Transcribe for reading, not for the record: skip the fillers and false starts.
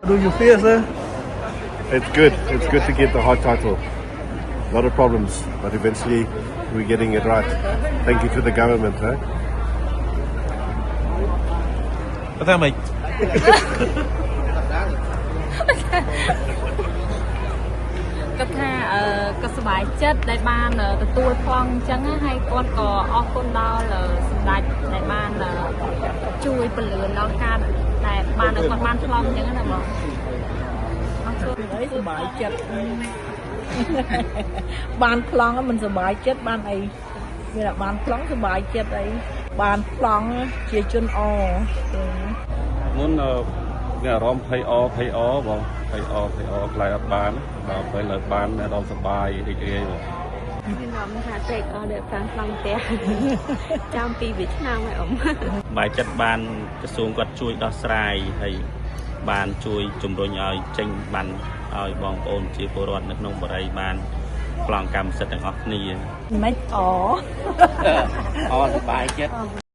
Do you feel, sir? It's good. It's good to get the hot title. A lot of problems, but eventually we're getting it right. Thank you to the government, huh? ថាម៉េច គាត់ថាក៏សប្បាយចិត្តដែលបានទទួលប្លង់អញ្ចឹងហើយគាត់ក៏អរគុណដល់សម្ដេចដែលបានជួយពលឿនដល់ការដែលបានគាត់បានប្លង់អញ្ចឹងណាបងអរគុណអីសប្បាយចិត្តបានប្លង់មិនសប្បាយចិត្តបានអីមានតែបានប្លង់សប្បាយចិត្តអីបានប្លង់ជាជនអមុនមានអារម្មណ៍ភ័យអបងភ័យខ្លាចអត់បានដល់ពេលនៅបានដល់សប្បាយរីករាយបងមានអារម្មណ៍ថាត្រេកអរដែលបានប្លង់ផ្ទះចាំពីវាឆ្នាំហើយអ៊ំបាយចិត្តបានក្រសួងគាត់ជួយដោះស្រាយហើយបានជួយជំរុញឲ្យចេញបានឲ្យបងប្អូនជាពលរដ្ឋនៅក្នុងបរិយាបានប្លង់កម្មសិទ្ធិទាំងអស់គ្នាមិនអអសប្បាយចិត្ត